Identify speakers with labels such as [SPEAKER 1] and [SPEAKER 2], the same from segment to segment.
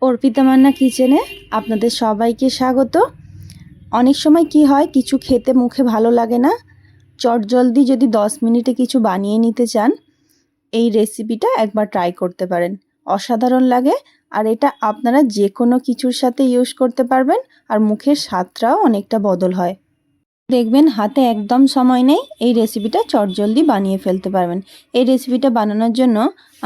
[SPEAKER 1] অর্পিতা মান্না কিচেনে আপনাদের সবাইকে স্বাগত। অনেক সময় কি হয়, কিছু খেতে মুখে ভালো লাগে না, চটজলদি যদি 10 মিনিটে কিছু বানিয়ে নিতে চান, এই রেসিপিটা একবার ট্রাই করতে পারেন। অসাধারণ লাগে, আর এটা আপনারা যে কোনো কিছুর সাথে ইউজ করতে পারবেন, আর মুখের স্বাদটাও অনেকটা বদল হয়। দেখবেন হাতে একদম সময় নেই, এই রেসিপিটা চটজলদি বানিয়ে ফেলতে পারবেন। এই রেসিপিটা বানানোর জন্য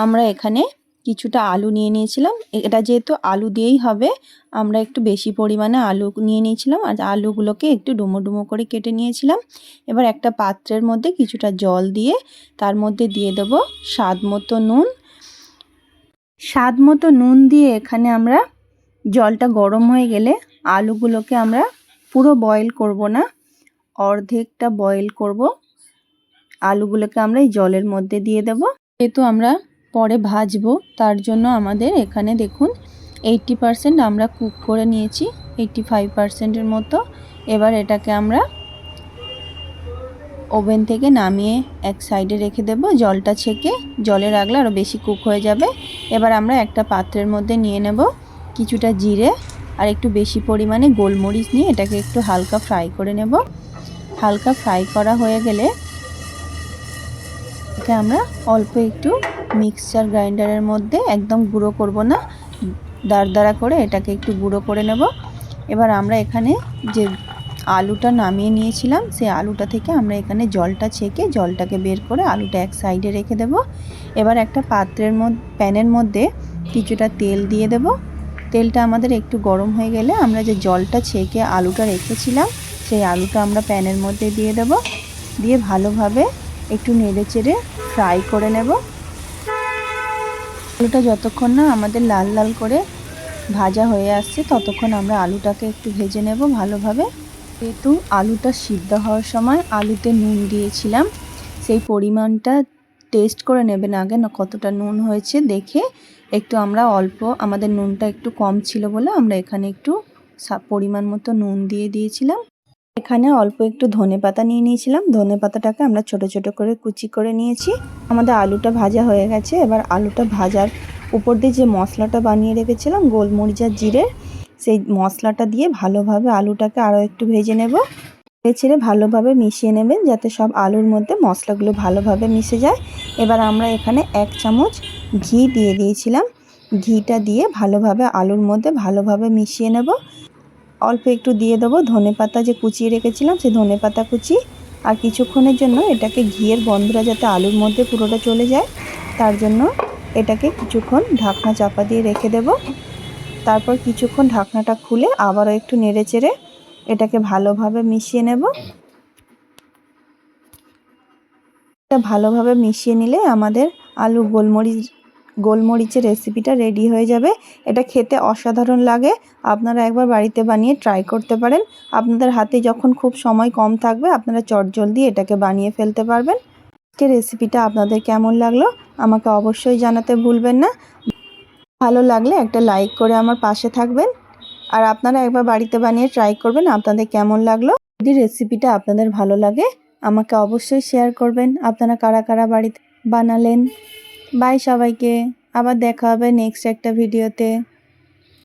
[SPEAKER 1] আমরা এখানে কিছুটা আলু নিয়ে নিয়েছিলাম। এটা যেহেতু আলু দিয়েই হবে, আমরা একটু বেশি পরিমাণে আলু নিয়ে নিয়েছিলাম, আর আলুগুলোকে একটু ডুমো ডুমো করে কেটে নিয়েছিলাম। এবার একটা পাত্রের মধ্যে কিছুটা জল দিয়ে তার মধ্যে দিয়ে দেব স্বাদ মতো নুন। স্বাদ মতো নুন দিয়ে এখানে আমরা জলটা গরম হয়ে গেলে আলুগুলোকে আমরা পুরো বয়েল করব না, অর্ধেকটা বয়েল করব। আলুগুলোকে আমরা এই জলের মধ্যে দিয়ে দেব, যেহেতু আমরা পরে ভাজবো তার জন্য আমাদের এখানে দেখুন 80% আমরা কুক করে নিয়েছি, 85%-এর মতো। এবার এটাকে আমরা ওভেন থেকে নামিয়ে এক সাইডে রেখে দেব, জলটা ছেঁকে। জলে রাখলে আরও বেশি কুক হয়ে যাবে। এবার আমরা একটা পাত্রের মধ্যে নিয়ে নেব কিছুটা জিরে আর একটু বেশি পরিমাণে গোলমরিচ নিয়ে এটাকে একটু হালকা ফ্রাই করে নেব। হালকা ফ্রাই করা হয়ে গেলে এটাকে আমরা অল্প একটু মিক্সচার গ্রাইন্ডারের মধ্যে, একদম গুঁড়ো করব না, দাঁড়া করে এটাকে একটু গুঁড়ো করে নেব। এবার আমরা এখানে যে আলুটা নামিয়ে নিয়েছিলাম, সেই আলুটা থেকে আমরা এখানে জলটা ছেঁকে জলটাকে বের করে আলুটা এক সাইডে রেখে দেব। এবার একটা পাত্রের মধ্যে, প্যানের মধ্যে কিছুটা তেল দিয়ে দেব। তেলটা আমাদের একটু গরম হয়ে গেলে আমরা যে জলটা ছেঁকে আলুটা রেখেছিলাম, সেই আলুটা আমরা প্যানের মধ্যে দিয়ে দেব। দিয়ে ভালোভাবে একটু নেড়ে চেড়ে ফ্রাই করে নেব। আলুটা যতক্ষণ না আমাদের লাল লাল করে ভাজা হয়ে আসছে, ততক্ষণ আমরা আলুটাকে একটু ভেজে নেব ভালোভাবে। যেহেতু আলুটা সিদ্ধ হওয়ার সময় আলুতে নুন দিয়েছিলাম, সেই পরিমাণটা টেস্ট করে নেবেন আগে, না কতটা নুন হয়েছে দেখে। একটু আমরা অল্প, আমাদের নুনটা একটু কম ছিল বলে আমরা এখানে একটু পরিমাণ মতো নুন দিয়ে দিয়েছিলাম। এখানে অল্প একটু ধনেপাতা নিয়ে নিয়েছিলাম, ধনেপাতাটাকে আমরা ছোট ছোট করে কুচি করে নিয়েছি। আমাদের আলুটা ভাজা হয়ে গেছে। এবার আলুটা ভাজার উপর দিয়ে যে মশলাটা বানিয়ে রেখেছিলাম গোলমরিচ আর জিরের, সেই মশলাটা দিয়ে ভালোভাবে আলুটাকে আরও একটু ভেজে নেব। ছেড়ে ভালোভাবে মিশিয়ে নেবেন যাতে সব আলুর মধ্যে মশলাগুলো ভালোভাবে মিশে যায়। এবার আমরা এখানে 1 চামচ ঘি দিয়ে দিয়েছিলাম। ঘিটা দিয়ে ভালোভাবে আলুর মধ্যে ভালোভাবে মিশিয়ে নেব। অল্প একটু দিয়ে দেবো ধনেপাতা যে কুচিয়ে রেখেছিলাম, সেই ধনেপাতা কুচি। আর কিছুক্ষণের জন্য এটাকে ঘিয়ের গন্ধটা যাতে আলুর মধ্যে পুরোটা চলে যায়, তার জন্য এটাকে কিছুক্ষণ ঢাকনা চাপা দিয়ে রেখে দেব। তারপর কিছুক্ষণ ঢাকনাটা খুলে আবারও একটু নেড়ে চেড়ে এটাকে ভালোভাবে মিশিয়ে নেব। এটা ভালোভাবে মিশিয়ে নিলে আমাদের আলু গোলমরিচের রেসিপিটা রেডি হয়ে যাবে। এটা খেতে অসাধারণ লাগে, আপনারা একবার বাড়িতে বানিয়ে ট্রাই করতে পারেন। আপনাদের হাতে যখন খুব সময় কম থাকবে, আপনারা চটজলদি এটাকে বানিয়ে ফেলতে পারবেন। আজকের রেসিপিটা আপনাদের কেমন লাগলো আমাকে অবশ্যই জানাতে ভুলবেন না। ভালো লাগলে একটা লাইক করে আমার পাশে থাকবেন, আর আপনারা একবার বাড়িতে বানিয়ে ট্রাই করবেন আপনাদের কেমন লাগলো। যদি রেসিপিটা আপনাদের ভালো লাগে আমাকে অবশ্যই শেয়ার করবেন আপনারা কারা কারা বাড়িতে বানালেন। বাই সবাইকে, আবার দেখা হবে নেক্সট একটা ভিডিওতে।